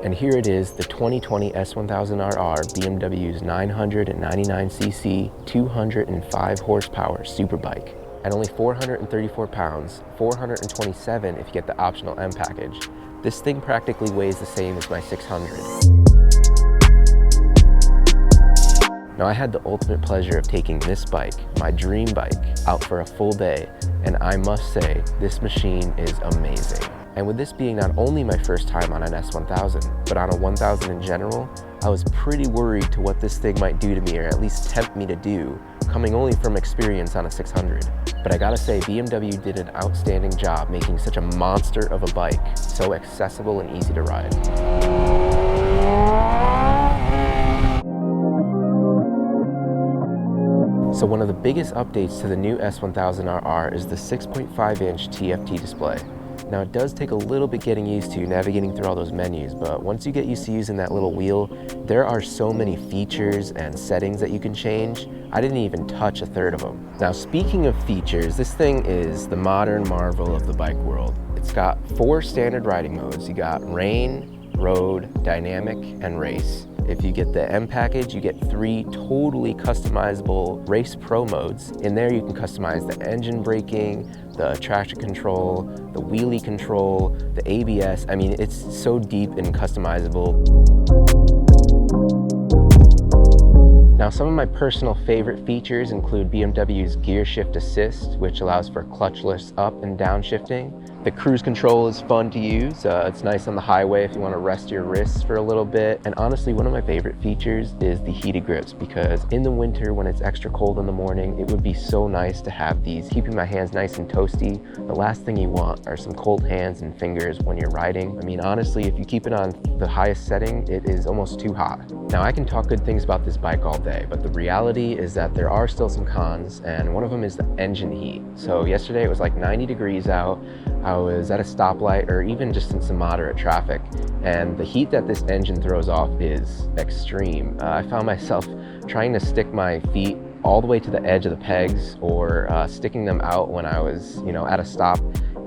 And here it is, the 2020 S1000RR BMW's 999cc, 205 horsepower superbike. At only 434 pounds, 427 if you get the optional M package. This thing practically weighs the same as my 600. Now I had the ultimate pleasure of taking this bike, my dream bike, out for a full day, and I must say, this machine is amazing. And with this being not only my first time on an S1000, but on a 1000 in general, I was pretty worried to what this thing might do to me, or at least tempt me to do, coming only from experience on a 600. But I gotta say, BMW did an outstanding job making such a monster of a bike so accessible and easy to ride. So one of the biggest updates to the new S1000RR is the 6.5-inch TFT display. Now it does take a little bit getting used to navigating through all those menus, but once you get used to using that little wheel, there are so many features and settings that you can change. I didn't even touch a third of them. Now speaking of features, this thing is the modern marvel of the bike world. It's got 4 standard riding modes. You got rain, road, dynamic, and race. If you get the M package, you get 3 totally customizable Race Pro modes. In there you can customize the engine braking, the traction control, the wheelie control, the ABS. I mean, it's so deep and customizable. Now, some of my personal favorite features include BMW's gear shift assist, which allows for clutchless up and down shifting. The cruise control is fun to use. It's nice on the highway if you want to rest your wrists for a little bit. And honestly, one of my favorite features is the heated grips, because in the winter when it's extra cold in the morning, it would be so nice to have these, keeping my hands nice and toasty. The last thing you want are some cold hands and fingers when you're riding. I mean, honestly, if you keep it on the highest setting, it is almost too hot. Now, I can talk good things about this bike all day, but the reality is that there are still some cons, and one of them is the engine heat. So yesterday it was like 90 degrees out. I was at a stoplight or even just in some moderate traffic, and the heat that this engine throws off is extreme. I found myself trying to stick my feet all the way to the edge of the pegs, or sticking them out when I was, at a stop.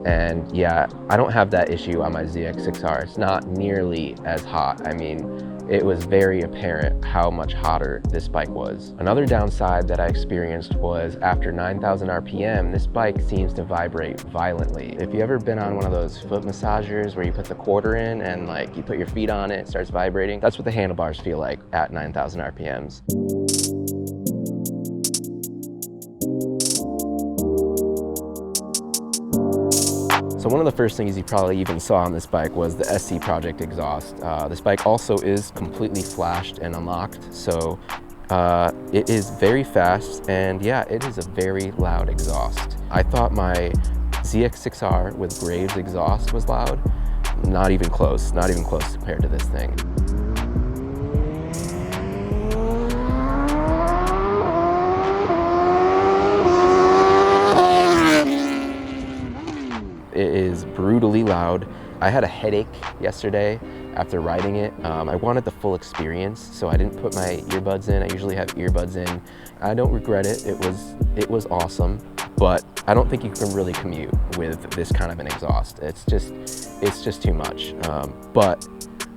And yeah, I don't have that issue on my ZX6R. It's not nearly as hot. I mean, it was very apparent how much hotter this bike was. Another downside that I experienced was after 9,000 RPM, this bike seems to vibrate violently. If you ever been on one of those foot massagers where you put the quarter in and like you put your feet on it, it starts vibrating, that's what the handlebars feel like at 9,000 RPMs. So one of the first things you probably even saw on this bike was the SC Project exhaust. This bike also is completely flashed and unlocked, so it is very fast, and yeah, it is a very loud exhaust. I thought my ZX6R with Graves exhaust was loud. Not even close compared to this thing. It is brutally loud. I had a headache yesterday after riding it. I wanted the full experience, so I didn't put my earbuds in. I usually have earbuds in. I don't regret it. It was awesome, but I don't think you can really commute with this kind of an exhaust. It's just too much. But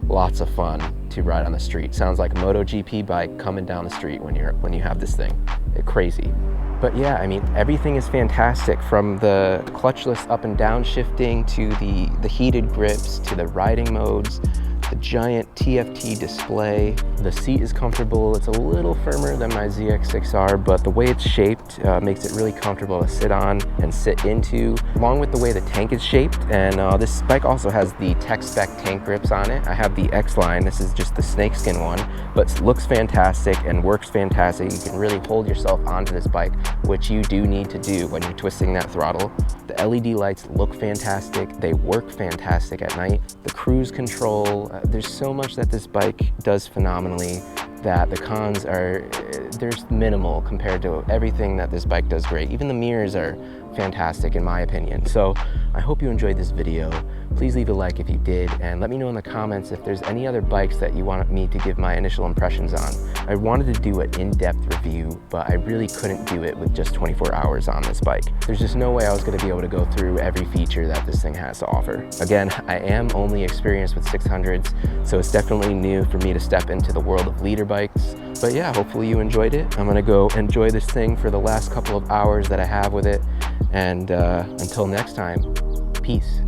lots of fun to ride on the street. Sounds like a MotoGP bike coming down the street when you have this thing. It's crazy. But yeah, I mean, everything is fantastic, from the clutchless up and down shifting to the heated grips to the riding modes, the giant TFT display. The seat is comfortable. It's a little firmer than my ZX6R, but the way it's shaped makes it really comfortable to sit on and sit into, along with the way the tank is shaped. And this bike also has the TechSpec tank grips on it. I have the X line. This is just the snakeskin one, but looks fantastic and works fantastic. You can really hold yourself onto this bike, which you do need to do when you're twisting that throttle. The LED lights look fantastic. They work fantastic at night. The cruise control, there's so much that this bike does phenomenally that the cons are, there's minimal compared to everything that this bike does great. Even the mirrors are fantastic in my opinion. So I hope you enjoyed this video. Please leave a like if you did, and let me know in the comments if there's any other bikes that you want me to give my initial impressions on. I wanted to do an in-depth review, but I really couldn't do it with just 24 hours on this bike. There's just no way I was going to be able to go through every feature that this thing has to offer. Again, I am only experienced with 600s, so it's definitely new for me to step into the world of leader bikes. But yeah, hopefully you enjoyed it. I'm going to go enjoy this thing for the last couple of hours that I have with it, and until next time, peace.